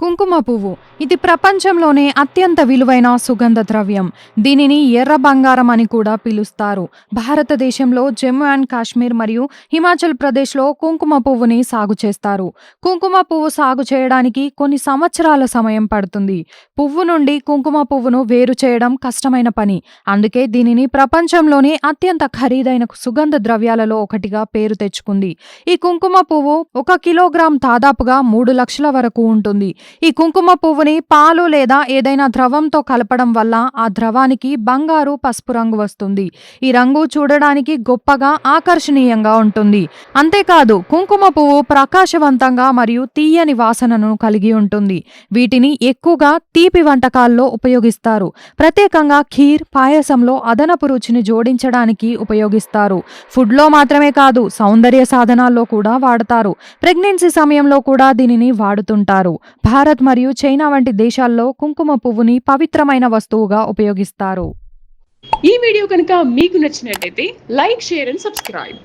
కుంకుమ పువ్వు ఇది ప్రపంచంలోనే అత్యంత విలువైన సుగంధ ద్రవ్యం. దీనిని ఎర్ర బంగారం అని కూడా పిలుస్తారు. భారతదేశంలో జమ్మూ అండ్ కాశ్మీర్ మరియు హిమాచల్ ప్రదేశ్లో కుంకుమ పువ్వుని సాగు చేస్తారు. కుంకుమ పువ్వు సాగు చేయడానికి కొన్ని సంవత్సరాల సమయం పడుతుంది. పువ్వు నుండి కుంకుమ పువ్వును వేరు చేయడం కష్టమైన పని. అందుకే దీనిని ప్రపంచంలోనే అత్యంత ఖరీదైన సుగంధ ద్రవ్యాలలో ఒకటిగా పేరు తెచ్చుకుంది. ఈ కుంకుమ పువ్వు 1 కిలోగ్రాం దాదాపుగా 3 లక్షల వరకు ఉంటుంది. ఈ కుంకుమ పువ్వుని పాలు లేదా ఏదైనా ద్రవంతో కలపడం వల్ల ఆ ద్రవానికి బంగారు పసుపు రంగు వస్తుంది. ఈ రంగు చూడడానికి గొప్పగా ఆకర్షణీయంగా ఉంటుంది. అంతేకాదు కుంకుమ పువ్వు ప్రకాశవంతంగా మరియు తీయని వాసనను కలిగి ఉంటుంది. వీటిని ఎక్కువగా తీపి వంటకాల్లో ఉపయోగిస్తారు. ప్రత్యేకంగా ఖీర్, పాయసంలో అదనపు రుచిని జోడించడానికి ఉపయోగిస్తారు. ఫుడ్లో మాత్రమే కాదు, సౌందర్య సాధనాల్లో కూడా వాడతారు. ప్రెగ్నెన్సీ సమయంలో కూడా దీనిని వాడుతుంటారు. భారత్ మరియు చైనా వంటి దేశాల్లో కుంకుమ పువ్వుని పవిత్రమైన వస్తువుగా ఉపయోగిస్తారు. ఈ వీడియో కనుక మీకు నచ్చినట్లయితే లైక్, షేర్ అండ్ సబ్స్క్రైబ్.